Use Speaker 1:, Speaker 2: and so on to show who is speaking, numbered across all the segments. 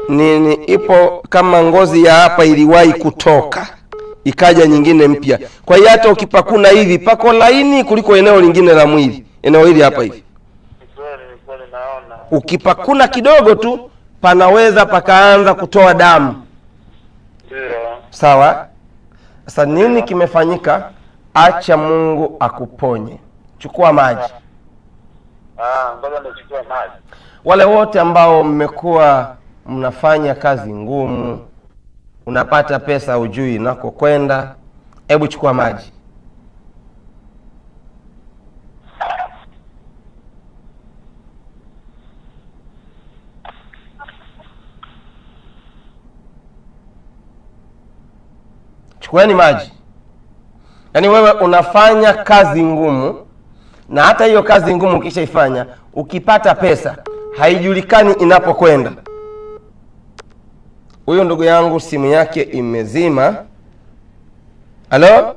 Speaker 1: ni ipo kama ngozi ya hapa iliwahi kutoka ikaja nyingine mpya. Kwa hiyo hata ukipakuna hivi pako laini kuliko eneo lingine la mwili. Eneo hili hapa hivi.
Speaker 2: Kweli naona.
Speaker 1: Ukipakuna kidogo tu panaweza pakaanza kutoa damu.
Speaker 2: Ndio.
Speaker 1: Sawa? Sasa nini kimefanyika? Acha Mungu akuponye. Chukua maji.
Speaker 2: Ngoja nichukue maji.
Speaker 1: Wale wote ambao mmekuwa mnafanya kazi ngumu, unapata pesa hujui nako kwenda, hebu chukua maji. Chukueni maji. Yaani wewe unafanya kazi ngumu, na hata hiyo kazi ngumu ukishaifanya, ukipata pesa haijulikani inapokwenda. Huyo ndugu yangu simu yake imezima. Halo?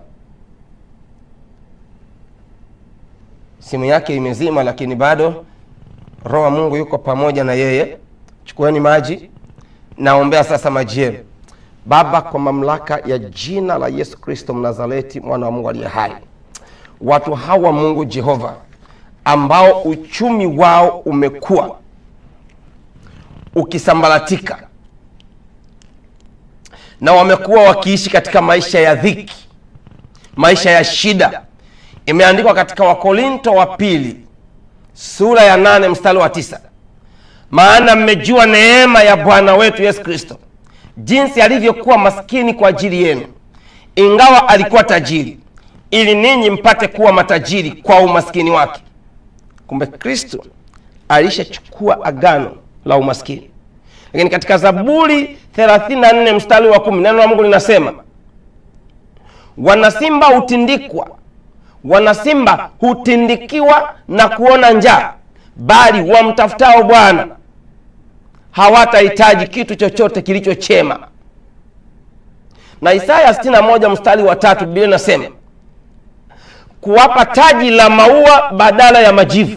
Speaker 1: Simu yake imezima, lakini bado Roho wa Mungu yuko pamoja na yeye. Chukueni maji. Naombea sasa maji yenu. Baba, kwa mamlaka ya jina la Yesu Kristo Mnazareti, mwana wa Mungu aliye hai, watu hawa Mungu Jehova ambao uchumi wao umekuwa ukisambaratika na wamekuwa wakiishi katika maisha ya dhiki, maisha ya shida. Imeandikwa katika Wakorinto wa pili sura ya 8 mstari wa 9, maana mmejua neema ya Bwana wetu Yesu Kristo, jinsi alivyokuwa maskini kwa ajili yenu, ingawa alikuwa tajiri, ili ninyi mpate kuwa matajiri kwa umaskini wake. Kumbe Kristo alishachukua agano la umaskini. Lakini katika Zaburi 34 mstari wa 10 neno la Mungu linasema, wanasimba hutindikiwa na kuona njaa, bali wamtafutao Bwana hawatahitaji kitu chochote kilicho chema. Na Isaya 61 mstari wa 3 Biblia inasema, kuwapa taji la maua badala ya majivu,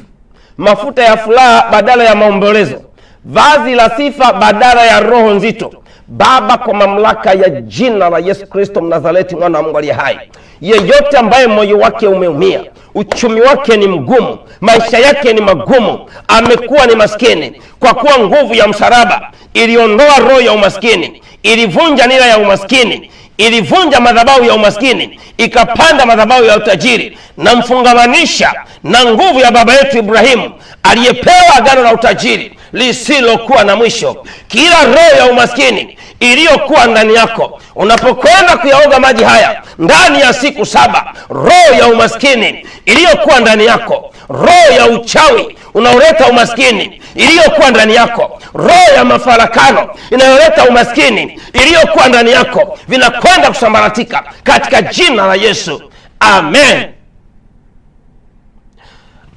Speaker 1: mafuta ya furaha badala ya maombolezo, vazi la sifa badala ya roho nzito. Baba, kwa mamlaka ya jina la Yesu Kristo Mnazareti, mwana wa Mungu aliye hai, yeyote ambaye moyo wake umeumia, uchumi wake ni mgumu, maisha yake ni magumu, amekuwa ni maskini, kwa kuwa nguvu ya msalaba iliondoa roho ya umaskini, ilivunja nira ya umaskini, ilivunja madhabahu ya umaskini, ikapanda madhabahu ya utajiri, na mfungamanisha na nguvu ya baba yetu Ibrahimu aliyepewa agano la utajiri lisilokuwa na mwisho. Kila roho ya umaskini iliyokuwa ndani yako, unapokwenda kuyaoga maji haya ndani ya siku 7, roho ya umaskini iliyokuwa ndani yako, roho ya uchawi unaoleta umaskini iliyokuwa ndani yako, roho ya mafarakano inayoleta umaskini iliyokuwa ndani yako, vinakwenda kusambaratika katika jina la Yesu. Amen.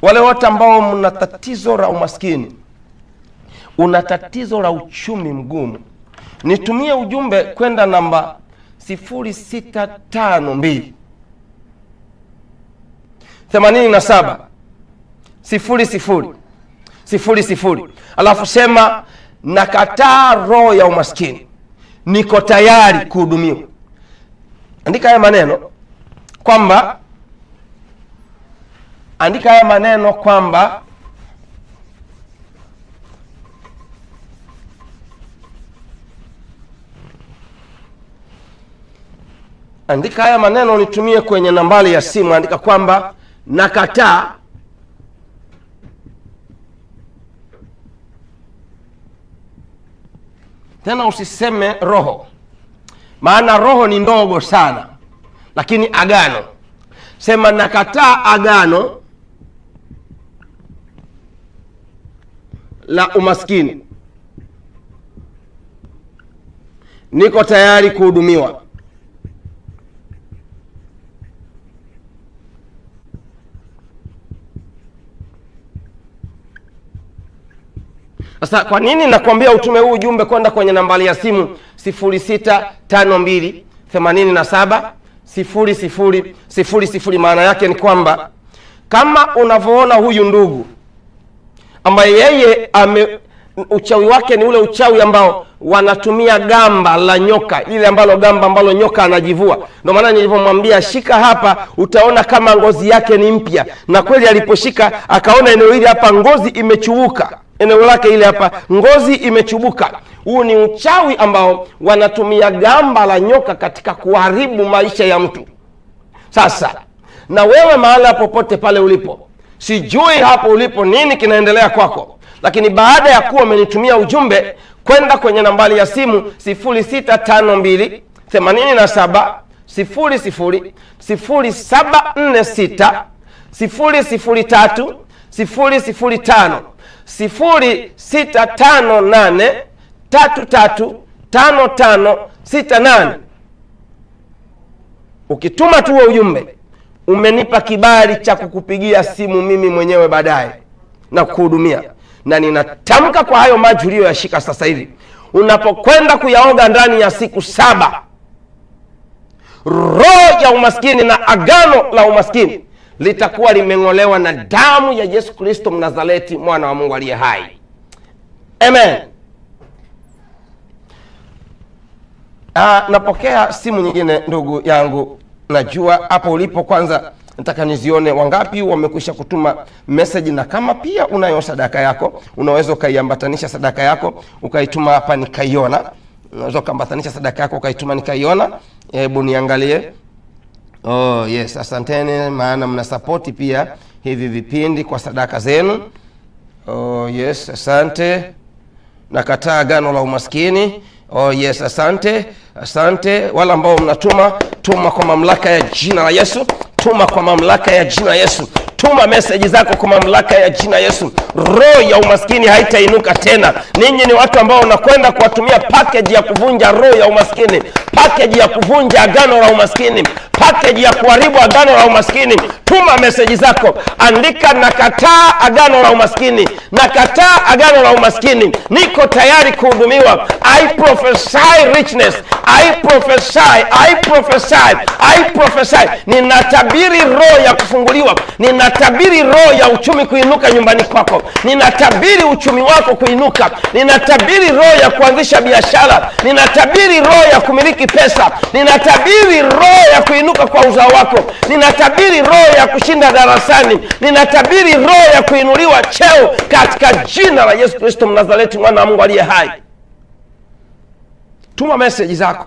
Speaker 1: Wale wote ambao mna tatizo la umaskini, una tatizo la uchumi mgumu, nitumie ujumbe kwenda namba 0652 87 00 00, alafu sema nakataa roho ya umaskini, niko tayari kuhudumiwa. Andika haya maneno kwamba andika haya maneno unitumie kwenye nambari ya simu. Andika kwamba nakataa tena, usiseme roho, maana roho ni ndogo sana, lakini agano. Sema nakataa agano la umaskini, niko tayari kuhudumiwa. Sasa kwa nini nakwambia utume huu ujumbe kwenda kwenye nambari ya simu 0652 87 00 00? Maana yake ni kwamba kama unavyoona huyu ndugu ambaye yeye uchawi wake ni ule uchawi ambao wanatumia gamba la nyoka, ile gamba ambalo nyoka anajivua. Ndio maana nilivyomwambia shika hapa, utaona kama ngozi yake ni mpya, na kweli aliposhika akaona eneo hili hapa ngozi imechubuka, eneo lake ile hapa ngozi imechubuka. Huu ni uchawi ambao wanatumia gamba la nyoka katika kuharibu maisha ya mtu. Sasa na wewe mahala popote pale ulipo, sijui hapo ulipo nini kinaendelea kwako, lakini baada ya kuwa umenitumia ujumbe kwenda kwenye nambari ya simu 0652 87 00 0746 003 005 0658 335568. Ukituma tu ujumbe, umenipa kibali cha kukupigia simu mimi mwenyewe baadaye na kukuhudumia. Na ninatamka kwa hayo maji uliyoyashika sasa hivi, unapokwenda kuyaoga ndani ya siku 7, roho ya umaskini na agano la umaskini litakuwa limeng'olewa na damu ya Yesu Kristo Mnazareti, mwana wa Mungu aliye hai. Amen. Napokea simu nyingine, ndugu yangu. Najua hapo ulipo, kwanza nataka nizione wangapi wamekwisha kutuma message, na kama pia unayo sadaka yako, unaweza ukaiambatanisha sadaka yako ukaituma hapa nikaiona. Unaweza ukaambatanisha sadaka yako ukaituma nikaiona. Hebu niangalie. Oh yes, asanteni, maana mna support pia hivi vipindi kwa sadaka zenu. Oh yes, asante. Nakataa agano la umaskini. Oh yes, asante. Wala ambao mnatuma, tuma kwa mamlaka ya jina la Yesu. Tuma kwa mamlaka ya jina la Yesu. Tuma message zako kwa mamlaka ya jina Yesu. Roho ya umaskini haitainuka tena. Ninyi ni watu ambao wanakwenda kuwatumia package ya kuvunja roho ya umaskini, package ya kuvunja agano la umaskini, package ya kuharibu agano la umaskini. Tuma message zako, andika nakataa agano la umaskini, nakataa agano la umaskini, niko tayari kuhudumiwa. I prophesy richness, I prophesy. Ninatabiri roho ya kufunguliwa, ninatabiri roho ya uchumi kuinuka nyumbani kwako, ninatabiri uchumi wako kuinuka, ninatabiri roho ya kuanzisha biashara, ninatabiri roho ya kumiliki pesa, ninatabiri roho ya kuinuka kwa uzao wako, ninatabiri roho ya kushinda darasani, ninatabiri roho ya kuinuliwa cheo katika jina la Yesu Kristo Mnazareti, mwana wa Mungu aliye hai. Tuma message zako.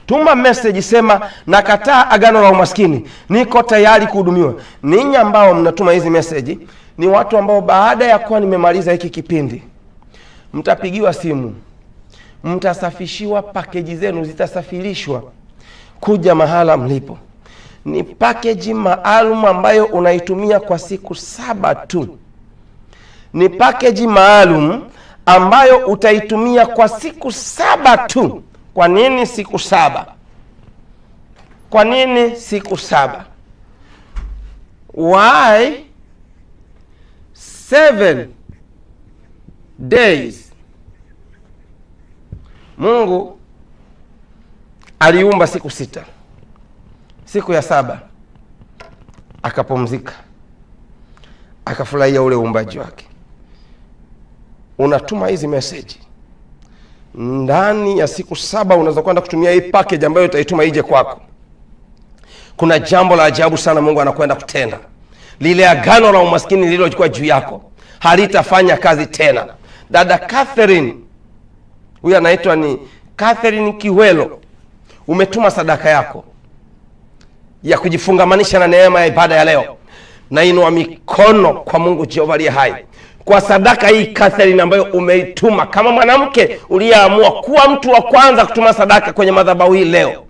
Speaker 1: Tuma message, sema nakataa agano la umaskini, niko tayari kuhudumiwa. Ninyi ambao mnatuma hizi message ni watu ambao baada ya kuwa nimemaliza hiki kipindi mtapigiwa simu, mtasafishiwa, package zenu zitasafirishwa kuja mahala mlipo. Ni package maalum ambayo unaitumia kwa siku 7 tu. Ni package maalum ambayo utaitumia kwa siku 7 tu. Kwa nini siku 7? Kwa nini siku 7? Why 7 days? Mungu aliumba siku 6. Siku ya 7 akapumzika, akafurahia ule uumbaji wake. Unatuma hizi message ndani ya siku 7, unaweza kwenda kutumia hii package ambayo utaituma ije kwako. Kuna jambo la ajabu sana Mungu anakwenda kutenda. Lile agano la umaskini lililokuwa juu yako halitafanya kazi tena. Dada Catherine, huyu anaitwa ni Catherine Kiwelo, umetuma sadaka yako ya kujifungamanisha na neema ya ibada ya leo. Na inua mikono kwa Mungu Jehova aliye hai kwa sadaka hii Catherine ambayo umeituma kama mwanamke uliyeamua kuwa mtu wa kwanza kutuma sadaka kwenye madhabahu hii leo.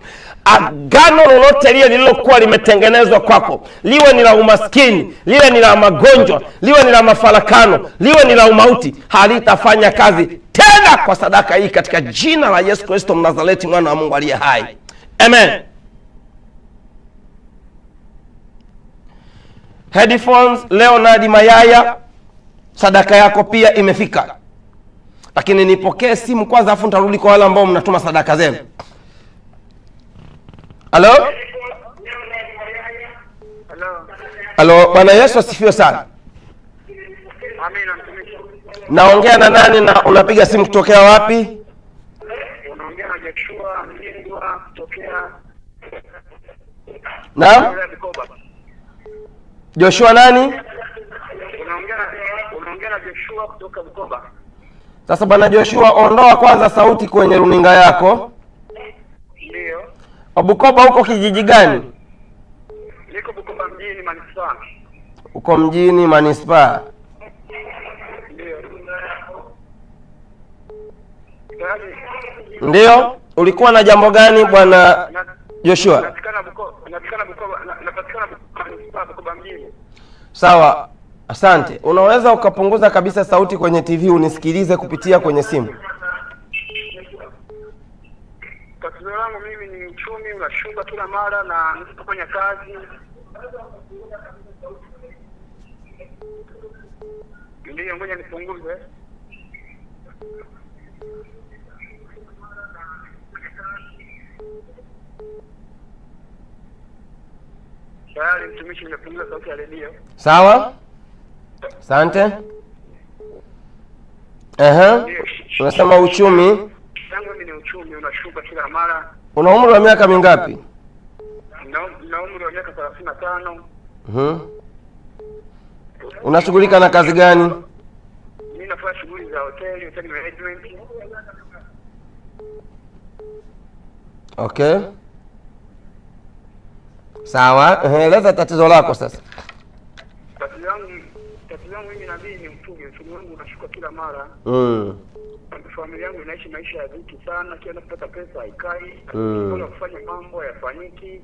Speaker 1: Agano lolote lile lililokuwa limetengenezwa kwako, liwe ni la umaskini, liwe ni la magonjwa, liwe ni la mafarakano, liwe ni la umauti, halitafanya kazi tena kwa sadaka hii katika jina la Yesu Kristo Mnazareti, mwana wa Mungu aliye hai. Amen. Headphones Leonard Mayaya, sadaka yako pia imefika. Lakini nipokee simu kwanza, afu nitarudi kwa wale ambao mnatuma sadaka zenu. Halo? Halo, Bwana Yesu asifiwe sana.
Speaker 2: Amina mtumishi.
Speaker 1: Naongea na nani na unapiga simu kutokea wapi?
Speaker 2: Unaongea na Joshua Mjengwa kutokea
Speaker 1: Naam? Joshua nani?
Speaker 2: Unaongea na Joshua kutoka Bukoba.
Speaker 1: Sasa bwana Joshua, ondoa kwanza sauti kwenye runinga yako.
Speaker 2: Ndio.
Speaker 1: Bukoba huko kijiji gani?
Speaker 2: Niko Bukoba mjini manispaa.
Speaker 1: Uko mjini manispaa. Ndio. Ulikuwa na jambo gani bwana Joshua?
Speaker 2: Napatikana Bukoba Bukoba mjini.
Speaker 1: Sawa. Asante. Unaweza ukapunguza kabisa sauti kwenye TV unisikilize kupitia kwenye simu?
Speaker 2: Tatizo langu mimi ni uchumi unashuka kila mara na nisipofanya kazi. Ndio ngoja nipunguze. Tayari mtumishi nimepunguza sauti ya redio.
Speaker 1: Sawa? Asante. Unasema uchumi.
Speaker 2: Yangu mimi ni uchumi unashuka kila mara.
Speaker 1: Una umri wa miaka mingapi?
Speaker 2: Na umri wa miaka 35.
Speaker 1: Unashughulika na kazi gani?
Speaker 2: Mimi nafanya shughuli za hotel management.
Speaker 1: Okay. Sawa. Eleza tatizo lako sasa.
Speaker 2: Tatizo langu mimi nabii ni uchumi wangu unashuka kila mara. Familia yangu inaishi maisha ya dhiki sana, kila napata pesa haikai, kuna kufanya mambo hayafanyiki.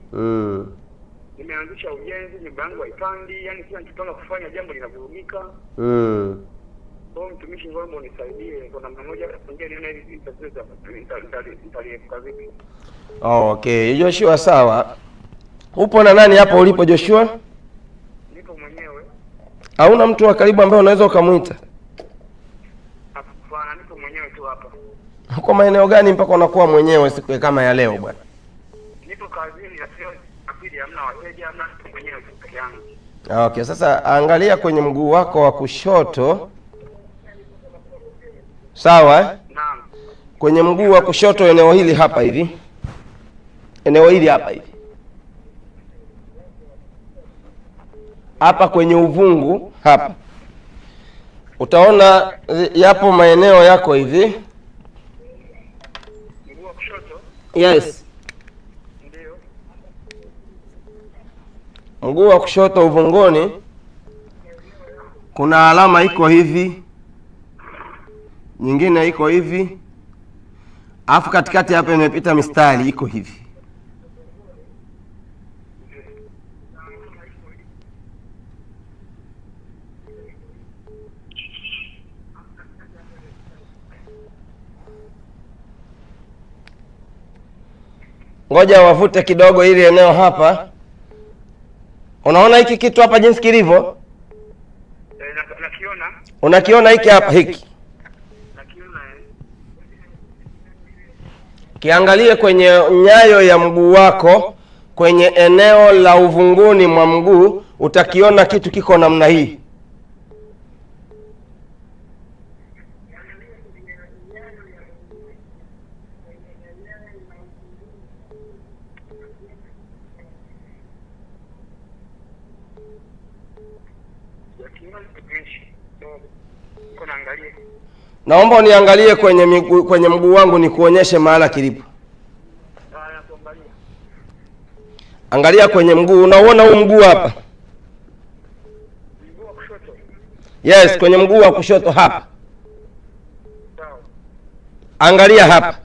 Speaker 2: Nimeanzisha ujenzi, nyumba yangu haipangi, yani kila nikipanga kufanya jambo linavurugika. Kwa mtumishi wangu unisaidie kwa namna moja kuingia nione hizi tatizo nitaliepuka vipi.
Speaker 1: Okay, Joshua sawa. Upo na nani hapo ulipo Joshua?
Speaker 2: Nipo mwenyewe.
Speaker 1: Hauna mtu wa karibu ambaye unaweza ukamuita?
Speaker 2: Hapana, nipo mwenyewe tu hapa.
Speaker 1: Uko maeneo gani mpaka unakuwa mwenyewe siku kama ya leo bwana?
Speaker 2: Nipo kazini ya sio akili hamna wateja hamna mwenyewe peke yangu.
Speaker 1: Okay, sasa angalia kwenye mguu wako wa kushoto. Sawa?
Speaker 2: Naam.
Speaker 1: Kwenye mguu wa kushoto eneo hili hapa hivi. Eneo hili hapa hivi. Hapa kwenye uvungu hapa. Utaona yapo maeneo yako hivi.
Speaker 2: Mguu wa kushoto?
Speaker 1: Yes.
Speaker 2: Ndio.
Speaker 1: Mguu wa kushoto uvungoni kuna alama iko hivi. Nyingine iko hivi. Alafu katikati hapa imepita mistari iko hivi. Ngoja wavute kidogo ili eneo hapa. Unaona hiki kitu hapa jinsi kilivyo?
Speaker 2: Nakiona.
Speaker 1: Unakiona hiki hapa hiki?
Speaker 2: Nakiona.
Speaker 1: Kiangalie kwenye nyayo ya mguu wako, kwenye eneo la uvunguni mwa mguu, utakiona kitu kiko namna hii. Naomba uniangalie kwenye mguu wangu nikuonyeshe mahala kilipo. Angalia kwenye mguu, unaona huu mguu hapa?
Speaker 2: Mguu wa kushoto.
Speaker 1: Yes, kwenye mguu wa kushoto hapa.
Speaker 2: Sawa.
Speaker 1: Angalia hapa.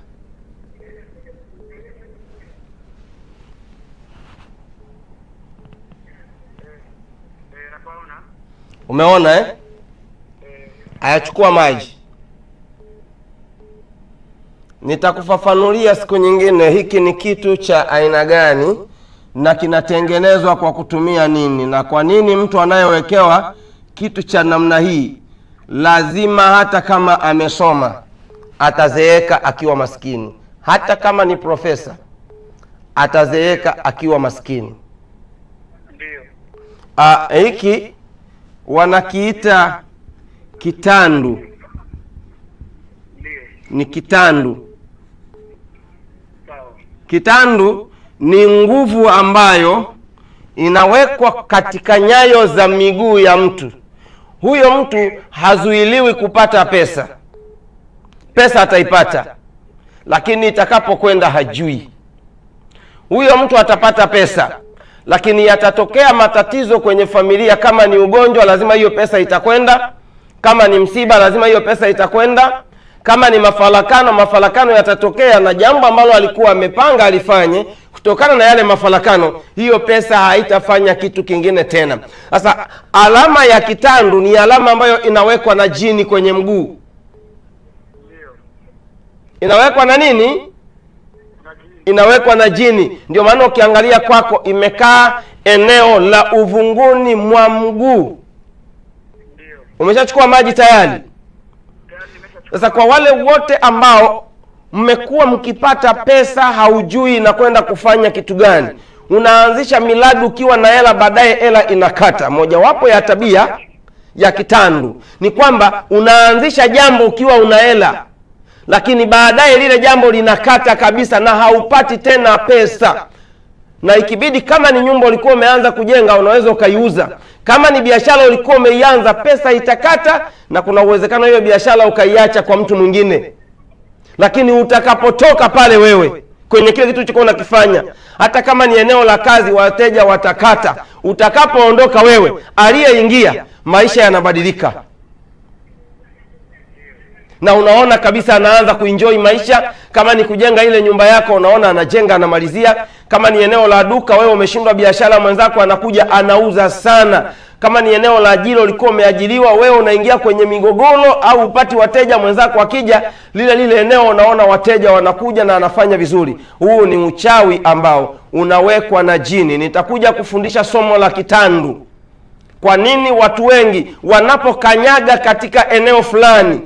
Speaker 2: Napaona.
Speaker 1: Umeona eh? Ayachukua maji. Nitakufafanulia siku nyingine hiki ni kitu cha aina gani na kinatengenezwa kwa kutumia nini, na kwa nini mtu anayewekewa kitu cha namna hii lazima hata kama amesoma atazeeka akiwa maskini. Hata kama ni profesa atazeeka akiwa maskini.
Speaker 2: Ndio.
Speaker 1: Hiki wanakiita kitandu ni kitandu.
Speaker 2: Sawa.
Speaker 1: Kitandu ni nguvu ambayo inawekwa katika nyayo za miguu ya mtu. Huyo mtu hazuiliwi kupata pesa. Pesa ataipata, lakini itakapokwenda hajui. Huyo mtu atapata pesa, lakini yatatokea matatizo kwenye familia. Kama ni ugonjwa, lazima hiyo pesa itakwenda. Kama ni msiba, lazima hiyo pesa itakwenda. Kama ni mafarakano yatatokea, na jambo ambalo alikuwa amepanga alifanye, kutokana na yale mafarakano, hiyo pesa haitafanya kitu kingine tena. Sasa alama ya kitandu ni alama ambayo inawekwa na jini kwenye mguu. Inawekwa na nini? Inawekwa na jini. Ndio maana ukiangalia kwako imekaa eneo la uvunguni mwa mguu. Umeshachukua maji tayari? Sasa kwa wale wote ambao mmekuwa mkipata pesa haujui na kwenda kufanya kitu gani, unaanzisha miladi ukiwa na hela, baadaye hela inakata. Mojawapo ya tabia ya kitandu ni kwamba unaanzisha jambo ukiwa una hela, lakini baadaye lile jambo linakata kabisa na haupati tena pesa. Na ikibidi, kama ni nyumba ulikuwa umeanza kujenga, unaweza ukaiuza. Kama ni biashara ulikuwa umeianza, pesa itakata, na kuna uwezekano hiyo biashara ukaiacha kwa mtu mwingine. Lakini utakapotoka pale wewe kwenye kile kitu ulichokuwa unakifanya, hata kama ni eneo la kazi, wateja watakata. Utakapoondoka wewe, aliyeingia, maisha yanabadilika. Na unaona kabisa anaanza kuenjoy maisha. Kama ni kujenga ile nyumba yako, unaona anajenga, anamalizia. Kama ni eneo la duka, wewe umeshindwa biashara, mwenzako anakuja anauza sana. Kama ni eneo la ajira, ulikuwa umeajiriwa, wewe unaingia kwenye migogoro au upati wateja, mwenzako akija lile eneo unaona wateja wanakuja na anafanya vizuri. Huu ni uchawi ambao unawekwa na jini. Nitakuja kufundisha somo la kitandu. Kwa nini watu wengi wanapokanyaga katika eneo fulani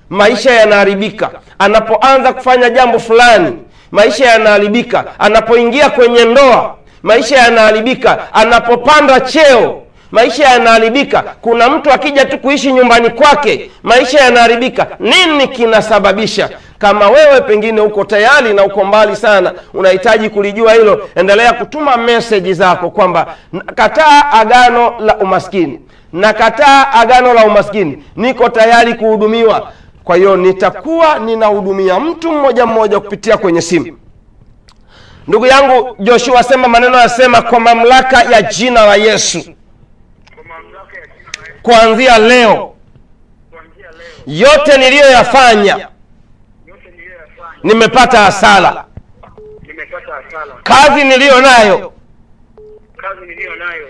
Speaker 1: maisha yanaharibika? Anapoanza kufanya jambo fulani maisha yanaharibika. Anapoingia kwenye ndoa maisha yanaharibika. Anapopanda cheo maisha yanaharibika. Kuna mtu akija tu kuishi nyumbani kwake maisha yanaharibika. Nini kinasababisha? Kama wewe pengine uko tayari na uko mbali sana, unahitaji kulijua hilo, endelea kutuma message zako kwamba nakataa agano la umaskini, nakataa agano la umaskini, niko tayari kuhudumiwa. Kwa hiyo nitakuwa ninahudumia mtu mmoja mmoja kupitia kwenye simu. Ndugu yangu Joshua, sema maneno yasema, kwa mamlaka ya jina la Yesu, kuanzia leo yote niliyoyafanya nimepata hasara. Kazi niliyo nayo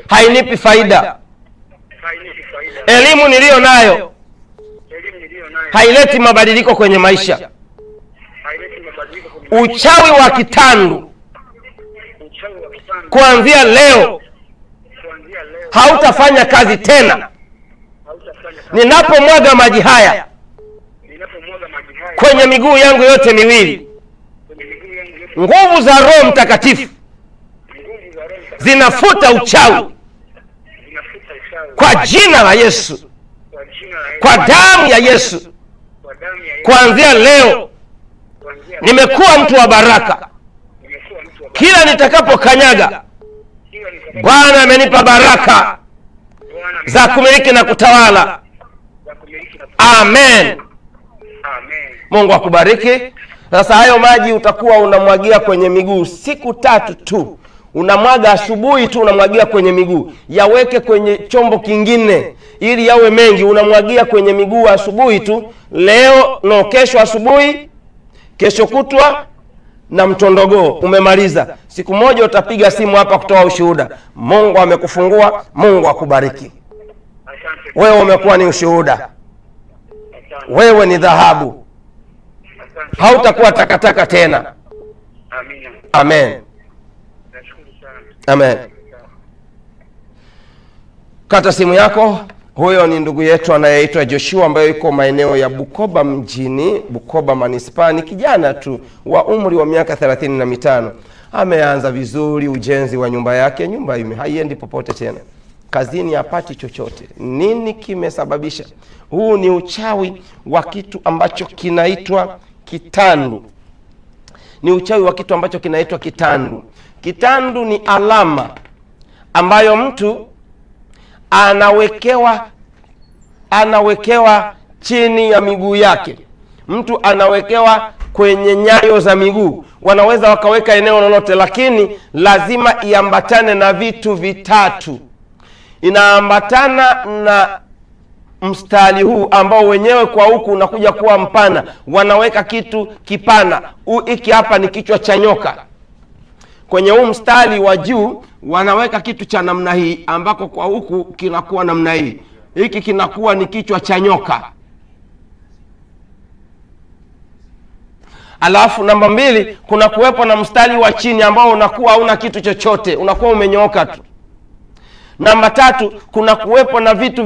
Speaker 1: hainipi faida. Elimu niliyo nayo haileti mabadiliko kwenye maisha. Uchawi wa kitandu kuanzia leo hautafanya kazi tena. Ninapomwaga maji haya kwenye miguu yangu yote miwili, nguvu za Roho Mtakatifu zinafuta uchawi kwa jina la Yesu, kwa damu ya Yesu. Kuanzia leo nimekuwa mtu wa baraka. Kila nitakapokanyaga, Bwana amenipa baraka za kumiliki na kutawala. Amen. Mungu akubariki. Sasa hayo maji utakuwa unamwagia kwenye miguu siku 3 tu. Unamwaga asubuhi tu, unamwagia kwenye miguu. Yaweke kwenye chombo kingine ili yawe mengi. Unamwagia kwenye miguu asubuhi tu. Leo no, kesho asubuhi, kesho kutwa na mtondogoo. Umemaliza. Siku moja utapiga simu hapa kutoa ushuhuda. Mungu amekufungua. Mungu akubariki. Wewe umekuwa ni ushuhuda. Wewe ni dhahabu. Hautakuwa takataka tena. Amen. Amen. Kata simu yako. Huyo ni ndugu yetu anayeitwa Joshua, ambaye yuko maeneo ya Bukoba mjini, Bukoba manispaa. Ni kijana tu wa umri wa miaka 35. Ameanza vizuri ujenzi wa nyumba yake. Nyumba haiendi popote tena. kazini hapati chochote. Nini kimesababisha? Huu ni uchawi wa kitu ambacho kinaitwa kitandu. Ni uchawi wa kitu ambacho kinaitwa kitandu. Kitandu ni alama ambayo mtu anawekewa chini ya miguu yake. Mtu anawekewa kwenye nyayo za miguu. Wanaweza wakaweka eneo lolote, lakini lazima iambatane na vitu vitatu. Inaambatana na mstari huu ambao wenyewe kwa huku unakuja kuwa mpana. Wanaweka kitu kipana. Hiki hapa ni kichwa cha nyoka. Kwenye huu mstari wa juu wanaweka kitu cha namna hii, ambako kwa huku kinakuwa namna hii. Hiki kinakuwa ni kichwa cha nyoka. Alafu namba 2, kuna kuwepo na mstari wa chini ambao unakuwa hauna kitu chochote, unakuwa umenyooka tu. Namba 3, kuna kuwepo na vitu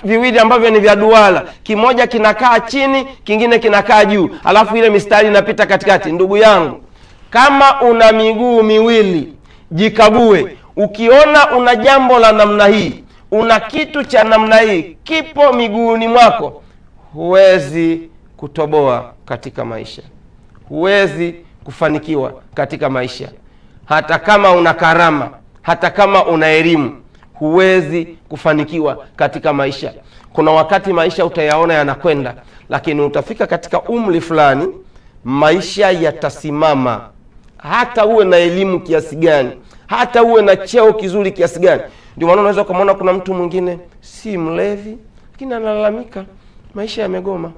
Speaker 1: viwili ambavyo ni vya duara. Kimoja kinakaa chini, kingine kinakaa juu. Alafu ile mistari inapita katikati. Ndugu yangu, kama una miguu miwili, jikague. Ukiona una jambo la namna hii, una kitu cha namna hii kipo miguuni mwako, huwezi kutoboa katika maisha. Huwezi kufanikiwa katika maisha. Hata kama una karama, hata kama una elimu, huwezi kufanikiwa katika maisha. Kuna wakati maisha utayaona yanakwenda, lakini utafika katika umri fulani maisha yatasimama. Hata uwe na elimu kiasi gani, hata uwe na cheo kizuri kiasi gani. Ndio maana unaweza kumwona kuna mtu mwingine si mlevi, lakini analalamika maisha yamegoma.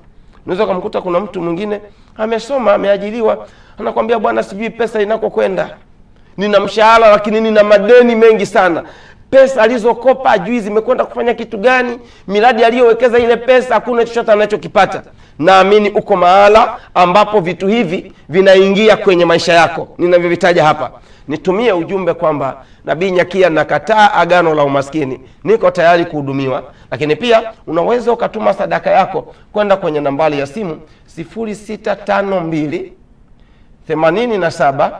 Speaker 1: Unaweza kumkuta kuna mtu mwingine amesoma, ameajiriwa, anakuambia bwana, sijui pesa inakokwenda. Nina mshahara lakini nina madeni mengi sana. Pesa alizokopa ajui zimekwenda kufanya kitu gani. Miradi aliyowekeza ile pesa hakuna chochote anachokipata. Naamini uko mahala ambapo vitu hivi vinaingia kwenye maisha yako ninavyovitaja hapa. Nitumie ujumbe kwamba Nabii Nyakia nakataa agano la umaskini, niko tayari kuhudumiwa. Lakini pia unaweza ukatuma sadaka yako kwenda kwenye nambari ya simu 0652 87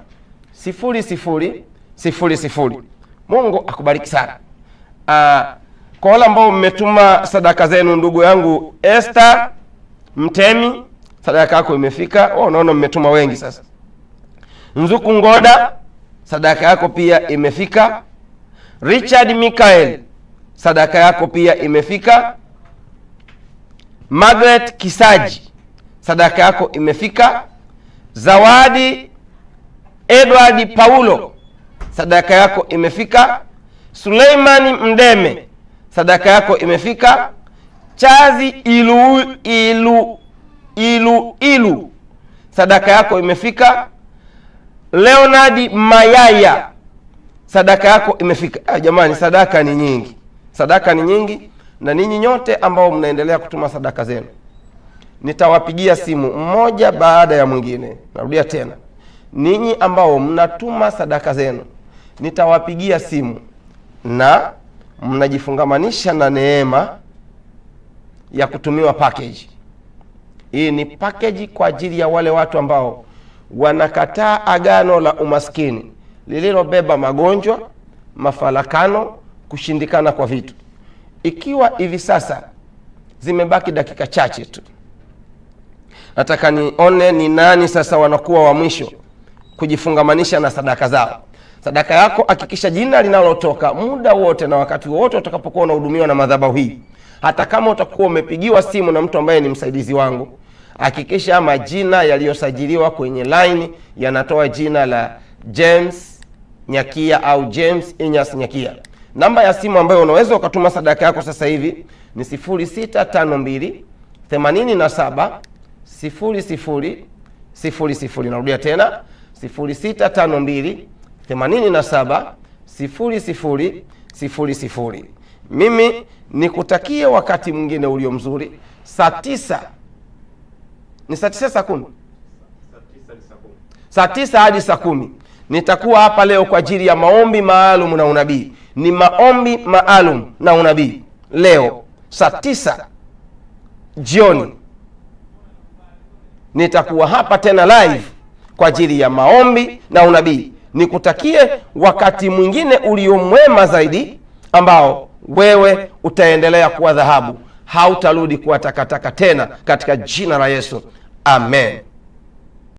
Speaker 1: 0000. Mungu akubariki sana. Kwa wale ambao mmetuma sadaka zenu, ndugu yangu Esther Mtemi, sadaka yako imefika. Unaona mmetuma wengi sasa. Nzuku Ngoda, sadaka yako pia imefika. Richard Mikael, sadaka yako pia imefika. Margaret Kisaji, sadaka yako imefika. Zawadi Edward Paulo, sadaka yako imefika. Suleimani Mdeme, sadaka yako imefika. Chazi Ilu, sadaka yako imefika. Leonard Mayaya, sadaka yako imefika. Jamani, sadaka ni nyingi. Sadaka ni nyingi, na ninyi nyote ambao mnaendelea kutuma sadaka zenu, nitawapigia simu mmoja baada ya mwingine. Narudia tena, ninyi ambao mnatuma sadaka zenu, nitawapigia simu na mnajifungamanisha na neema ya kutumiwa package. Hii ni package kwa ajili ya wale watu ambao wanakataa agano la umaskini lililobeba magonjwa, mafarakano, kushindikana kwa vitu. Ikiwa hivi sasa zimebaki dakika chache tu, nataka nione ni nani sasa wanakuwa wa mwisho kujifungamanisha na sadaka zao. Sadaka yako hakikisha jina linalotoka muda wote na wakati wote utakapokuwa unahudumiwa na madhabahu hii. Hata kama utakuwa umepigiwa simu na mtu ambaye ni msaidizi wangu, hakikisha majina yaliyosajiliwa kwenye line yanatoa jina la James Nyakia au James Inyas Nyakia. Namba ya simu ambayo unaweza ukatuma sadaka yako sasa hivi ni 0652 87 0000. Narudia tena 0652 87 0000. Mimi nikutakie wakati mwingine ulio mzuri. Saa 9 ni saa 9 saa 10? Saa 9 hadi saa 10 nitakuwa hapa leo kwa ajili ya maombi maalum na unabii. Ni maombi maalum na unabii leo saa 9 jioni. Nitakuwa hapa tena live kwa ajili ya maombi na unabii. Nikutakie wakati mwingine ulio mwema zaidi ambao wewe utaendelea kuwa dhahabu, hautarudi kuwa takataka tena, katika jina la Yesu, amen.